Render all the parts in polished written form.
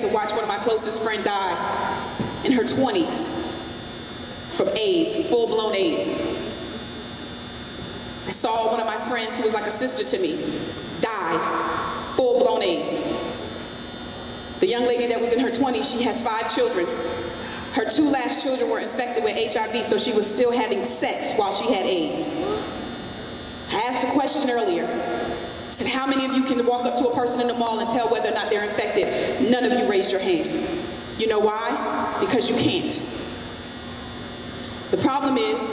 to watch one of my closest friends die in her 20s from AIDS, full-blown AIDS. I saw one of my friends who was like a sister to me die, full-blown AIDS. The young lady that was in her 20s, she has 5 children. Her 2 last children were infected with HIV, so she was still having sex while she had AIDS. I asked a question earlier. I said, how many of you can walk up to a person in the mall and tell whether or not they're infected? None of you raised your hand. You know why? Because you can't. The problem is,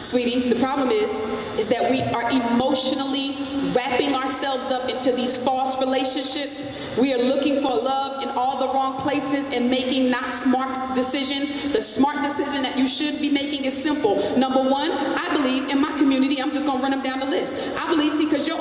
sweetie, the problem is that we are emotionally wrapping ourselves up into these false relationships. We are looking for love in all the wrong places and making not smart decisions. The smart decision that you should be making is simple. Number one, I believe in my community, I'm just gonna run them down the list. I believe, see, because you're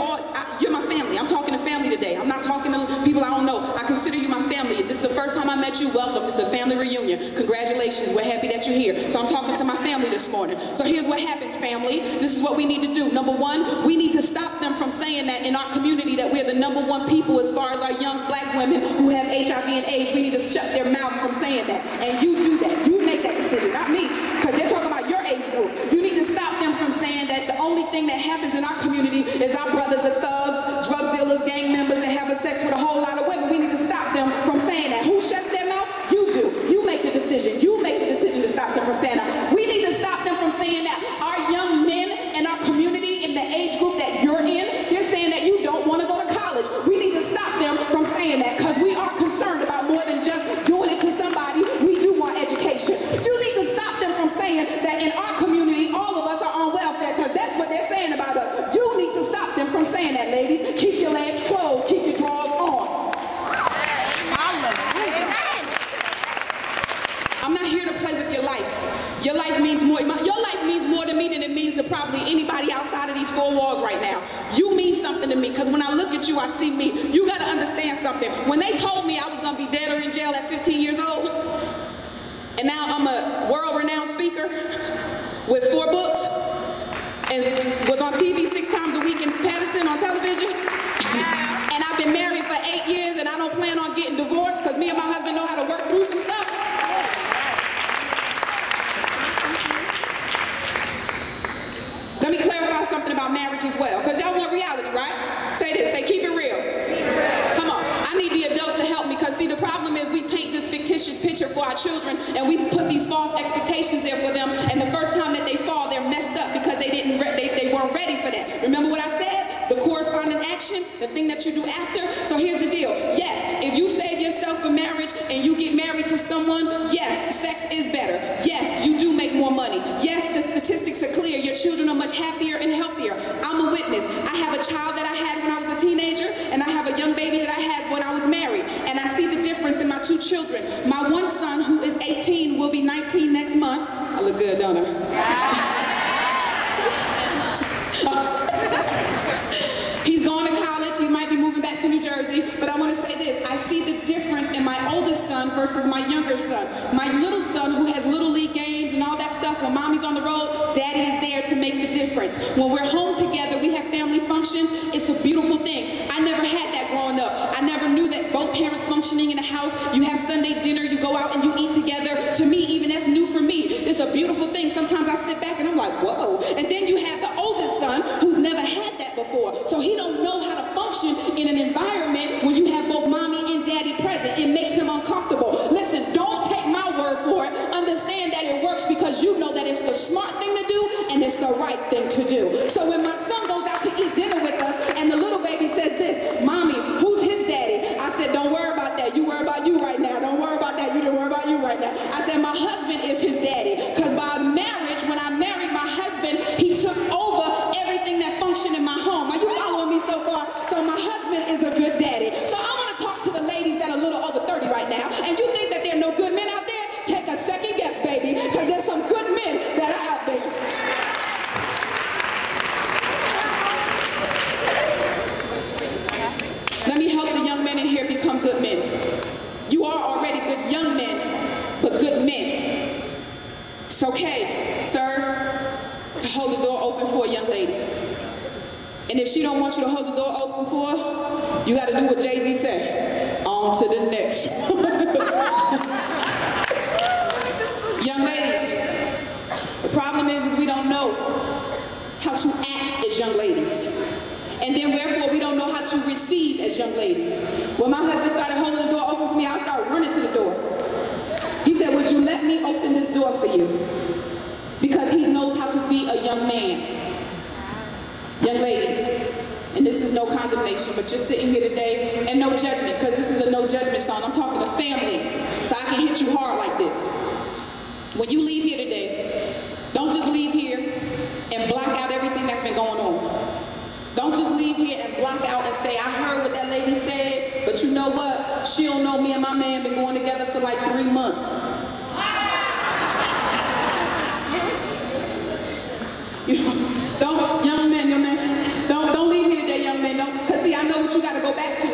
my family. I'm talking to family today. I'm not talking to people I don't know. I consider you my family. This is the first time I met you. Welcome. This is a family reunion. Congratulations. We're happy that you're here. So I'm talking to my family this morning. So here's what happens, family. This is what we need to do. Number one, we need to stop them from saying that in our community that we're the #1 people as far as our young black women who have HIV and AIDS. We need to shut their mouths from saying that. And you do that. You make that decision, not me, because they're talking about your age group. You need to stop them from saying that the only thing that happens in our community is our brothers are thugs, drug dealers, gang members, and having sex with a whole lot of women. We need to stop them from saying that. Who shuts their mouth? You do. You make the decision. You make the decision to stop them from saying that. We need to stop them from saying that. Our young men in our community, in the age group that you're in, they're saying that you don't want to go to college. We need to stop them from saying that, because we are concerned about more than just doing it to somebody. We do want education. You need to stop them from saying that in our community, all of us are on welfare, because that's what they're saying about us. You need to stop them from saying that, ladies. Keep your legs closed. Keep your drawers on. I'm not here to play with your life. Your life means more. Your life means more to me than it means to probably anybody outside of these 4 walls right now. You mean something to me, because when I look at you, I see me. You got to understand something. When they told me I was going to be dead or in jail at 15 years old, and now I'm a world-renowned speaker with 4 books, and was on TV 6 times a week in Patterson on television, and I've been married for 8 years, and I don't plan on getting divorced because me and my husband know how to work through some stuff. Let me clarify something about marriage as well, because y'all want reality, right? Say this, say keep it real. Come on, I need the adults to help me, because see, the problem is we paint this fictitious picture for our children, and we put these false expectations there for them, and the first time that they fall, they're messed up because they weren't ready for that. Remember what I said? The corresponding action, the thing that you do after. So here's the deal. Yes, if you save yourself for marriage and you get married to someone, yes, sex is better. Yes, you do make more money. Yes, the statistics are clear. Your children are much happier and healthier. I'm a witness. I have a child that I had when I was a teenager, and I have a young baby that I had when I was married. And I see the difference in my 2 children. My one son, who is 18, will be 19 next month. I look good, don't I? He's going to college. He might be moving back to New Jersey. But I want to say this. I see the difference in my oldest son versus my younger son. My little son, who has little league games and all that stuff, when mommy's on the road, daddy is there to make the difference. When we're home together, we have family functions. It's a beautiful thing. I never had that growing up. I never knew that both parents functioning in a house. You have Sunday dinner. You go out and you eat together. To me, even that's new for me. It's a beautiful thing. Sometimes I sit back and I'm like, whoa. And then you have the oldest son who's never had that before. So he don't know how to function in an environment when you have both mommy and daddy present. It makes him uncomfortable. Listen, don't take my word for it. Understand that it works because you know that it's the smart thing to do and it's the right thing to do. So when my son goes out to eat dinner with us and the little baby says this, mommy, who's his daddy? I said, don't worry about that. You worry about you right now. Don't worry about that. You don't worry about you right now. I said, my husband is his daddy, because by marriage, when I married my husband, he took over everything that functioned in my home. Are you following me so far? So my husband is a good daddy. So I want to talk to the ladies that are a little over 30 right now, and you think that there are no good men out there? Take a second guess, baby, because there's some good men that are out there. Let me help the young men in here become good men. You are already good young men, but good men. It's okay, sir, to hold the door open for a young lady. And if she don't want you to hold the door open for her, you got to do what Jay-Z said. On to the next. Young ladies, the problem is we don't know how to act as young ladies. And then wherefore we don't know how to receive as young ladies. When my husband started holding the door open for me, I started running to the door. He said, would you let me open this door for you? Because he knows how to be a young man. Young ladies, and this is no condemnation, but you're sitting here today, and no judgment, because this is a no judgment song. I'm talking to family, so I can hit you hard like this. When you leave here today, don't just leave here and block out everything that's been going on. Don't just leave here and block out and say, I heard what that lady said, but you know what? She don't know me and my man been going together for like 3 months. You know, don't leave here today, young man, don't, because see, I know what you got to go back to.